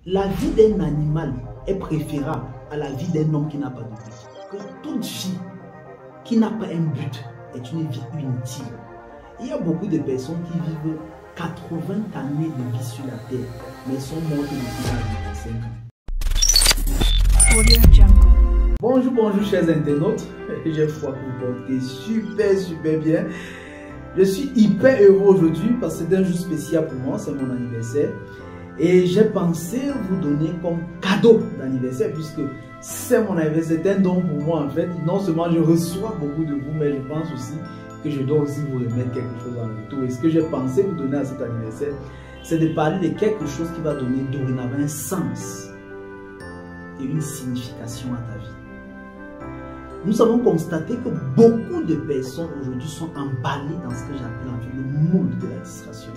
La vie d'un animal est préférable à la vie d'un homme qui n'a pas de but. Que toute vie qui n'a pas un but est une vie inutile. Il y a beaucoup de personnes qui vivent 80 années de vie sur la terre, mais sont mortes depuis l'âge de 25 ans. Bonjour chers internautes, j'ai foi que vous portez super bien. Je suis hyper heureux aujourd'hui parce que c'est un jour spécial pour moi, c'est mon anniversaire. Et j'ai pensé vous donner comme cadeau d'anniversaire puisque c'est mon anniversaire, c'est un don pour moi en fait. Non seulement je reçois beaucoup de vous, mais je pense aussi que je dois aussi vous remettre quelque chose en retour. Et ce que j'ai pensé vous donner à cet anniversaire, c'est de parler de quelque chose qui va donner dorénavant un sens et une signification à ta vie. Nous avons constaté que beaucoup de personnes aujourd'hui sont emballées dans ce que j'appelle en fait le moule de la distraction.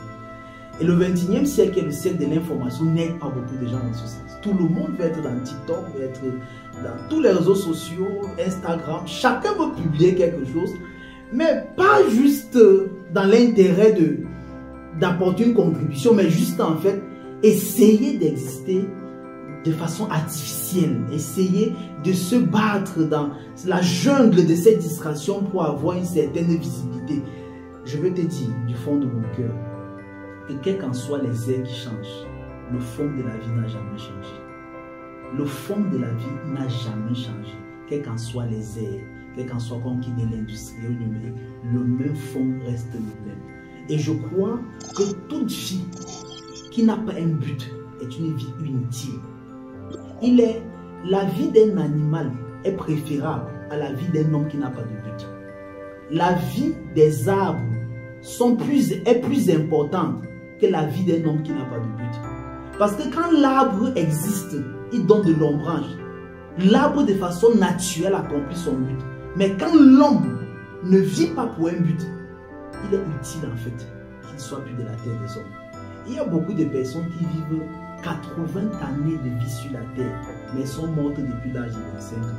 Et le 21e siècle est le siècle de l'information, n'aide pas beaucoup de gens dans ce sens. Tout le monde veut être dans TikTok, veut être dans tous les réseaux sociaux, Instagram. Chacun veut publier quelque chose, mais pas juste dans l'intérêt d'apporter une contribution, mais juste en fait essayer d'exister de façon artificielle, essayer de se battre dans la jungle de cette distraction pour avoir une certaine visibilité. Je veux te dire du fond de mon cœur que quels qu'en soient les airs qui changent, le fond de la vie n'a jamais changé. Le fond de la vie n'a jamais changé. Quels qu'en soient les airs, quels qu'en soient qu'on quitte de l'industrie ou numérique, le même fond reste le même. Et je crois que toute vie qui n'a pas un but est une vie inutile. La vie d'un animal est préférable à la vie d'un homme qui n'a pas de but. La vie des arbres est plus importante que la vie d'un homme qui n'a pas de but. Parce que quand l'arbre existe, il donne de l'ombrage. L'arbre de façon naturelle accomplit son but. Mais quand l'homme ne vit pas pour un but, il est utile en fait qu'il ne soit plus de la terre des hommes. Il y a beaucoup de personnes qui vivent 80 années de vie sur la terre, mais sont mortes depuis l'âge de 25 ans.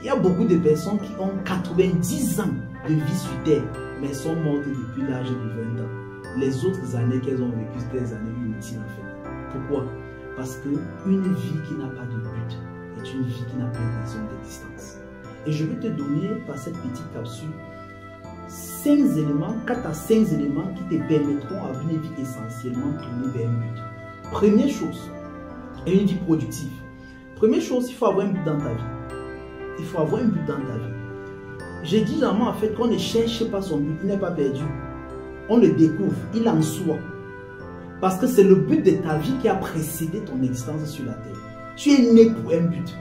Il y a beaucoup de personnes qui ont 90 ans de vie sur terre, mais sont mortes depuis l'âge de 20 ans. Les autres années qu'elles ont vécues, c'est des années inutiles en fait. Pourquoi? Parce qu'une vie qui n'a pas de but est une vie qui n'a pas de raison d'existence. Et je vais te donner par cette petite capsule 4 à 5 éléments qui te permettront d'avoir une vie essentiellement tournée vers un but. Première chose, une vie productive. Première chose, il faut avoir un but dans ta vie. Il faut avoir un but dans ta vie. J'ai dit généralement en fait qu'on ne cherche pas son but, il n'est pas perdu. On le découvre, il en soit. Parce que c'est le but de ta vie qui a précédé ton existence sur la terre. Tu es né pour un but.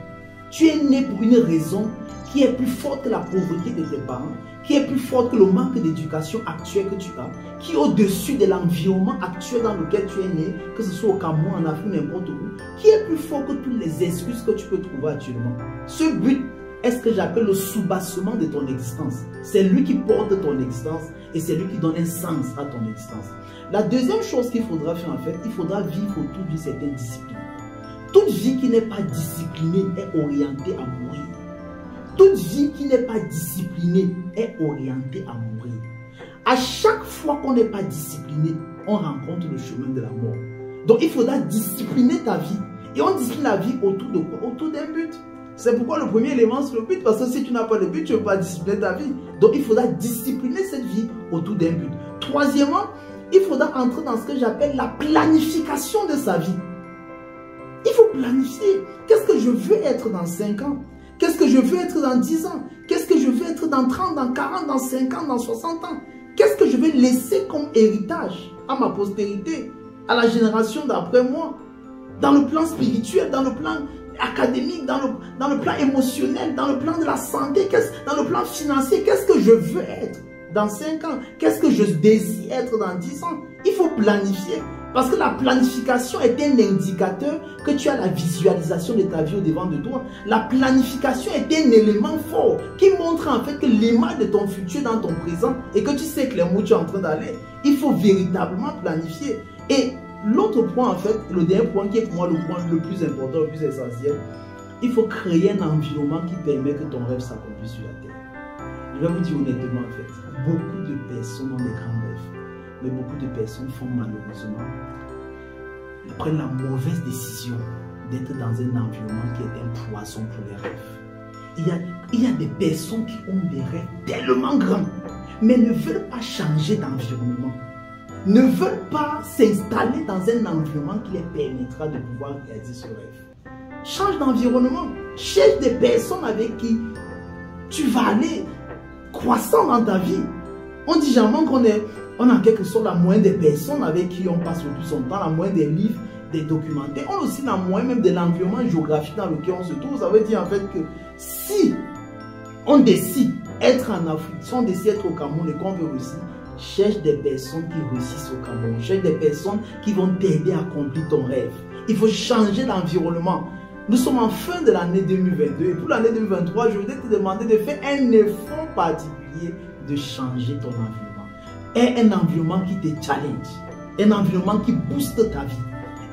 Tu es né pour une raison qui est plus forte que la pauvreté de tes parents, qui est plus forte que le manque d'éducation actuel que tu as, qui est au-dessus de l'environnement actuel dans lequel tu es né, que ce soit au Cameroun, en Afrique, n'importe où, qui est plus fort que toutes les excuses que tu peux trouver actuellement. Ce but est ce que j'appelle le soubassement de ton existence. C'est lui qui porte ton existence et c'est lui qui donne un sens à ton existence. La deuxième chose qu'il faudra faire en fait, il faudra vivre autour d'une certaine discipline. Toute vie qui n'est pas disciplinée est orientée à mourir. Toute vie qui n'est pas disciplinée est orientée à mourir. À chaque fois qu'on n'est pas discipliné, on rencontre le chemin de la mort. Donc il faudra discipliner ta vie. Et on discipline la vie autour de quoi? Autour d'un but. C'est pourquoi le premier élément c'est le but. Parce que si tu n'as pas de but, tu ne peux pas discipliner ta vie. Donc il faudra discipliner cette vie autour d'un but. Troisièmement, il faudra entrer dans ce que j'appelle la planification de sa vie. Il faut planifier. Qu'est-ce que je veux être dans 5 ans? Qu'est-ce que je veux être dans 10 ans? Qu'est-ce que je veux être dans 30, dans 40, dans 50, dans 60 ans? Qu'est-ce que je vais laisser comme héritage à ma postérité, à la génération d'après moi? Dans le plan spirituel, dans le plan académique, dans le plan émotionnel, dans le plan de la santé, dans le plan financier, qu'est-ce que je veux être dans 5 ans? Qu'est-ce que je désire être dans 10 ans? Il faut planifier. Parce que la planification est un indicateur que tu as la visualisation de ta vie au devant de toi. La planification est un élément fort qui montre en fait que l'image de ton futur dans ton présent et que tu sais clairement où tu es en train d'aller. Il faut véritablement planifier. Et l'autre point en fait, le dernier point qui est pour moi le point le plus important, le plus essentiel, il faut créer un environnement qui permet que ton rêve s'accomplisse sur la terre. Je vais vous dire honnêtement en fait, beaucoup de personnes ont des grands rêves. Mais beaucoup de personnes font malheureusement ils prennent la mauvaise décision d'être dans un environnement qui est un poison pour les rêves. Il y a des personnes qui ont des rêves tellement grands, mais ne veulent pas changer d'environnement, ne veulent pas s'installer dans un environnement qui les permettra de pouvoir réaliser ce rêve. Change d'environnement, cherche des personnes avec qui tu vas aller croissant dans ta vie. On dit jamais qu'on est, on a en quelque sorte la moyenne des personnes avec qui on passe le plus son temps, la moyenne des livres, des documentaires. On a aussi la moyenne même de l'environnement géographique dans lequel on se trouve. Ça veut dire en fait que si on décide d'être en Afrique, si on décide d'être au Cameroun et qu'on veut réussir, cherche des personnes qui réussissent au Cameroun. Cherche des personnes qui vont t'aider à accomplir ton rêve. Il faut changer d'environnement. Nous sommes en fin de l'année 2022 et pour l'année 2023, je voudrais te demander de faire un effort particulier de changer ton environnement. Et un environnement qui te challenge, un environnement qui booste ta vie,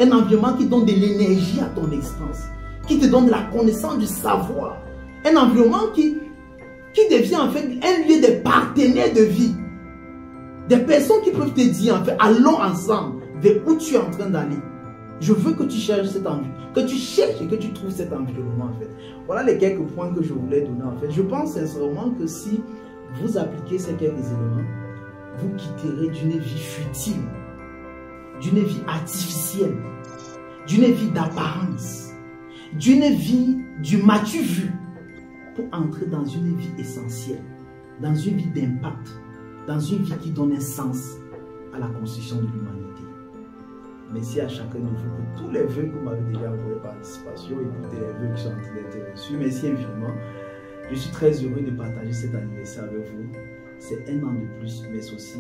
un environnement qui donne de l'énergie à ton existence, qui te donne de la connaissance, du savoir, un environnement qui devient en fait un lieu de partenaires de vie, des personnes qui peuvent te dire en fait allons ensemble vers où tu es en train d'aller. Je veux que tu cherches cet environnement, que tu cherches et que tu trouves cet environnement en fait. Voilà les quelques points que je voulais donner en fait. Je pense sincèrement que si vous appliquez ces quelques éléments, vous quitterez d'une vie futile, d'une vie artificielle, d'une vie d'apparence, d'une vie du m'as-tu vu, pour entrer dans une vie essentielle, dans une vie d'impact, dans une vie qui donne un sens à la construction de l'humanité. Merci à chacun de vous pour tous les vœux que vous m'avez déjà envoyés par participation et pour les vœux qui sont en train d'être reçus. Merci infiniment. Je suis très heureux de partager cet anniversaire avec vous. C'est un an de plus, mais c'est aussi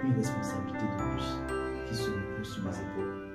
une responsabilité de plus qui se repose sur mes épaules.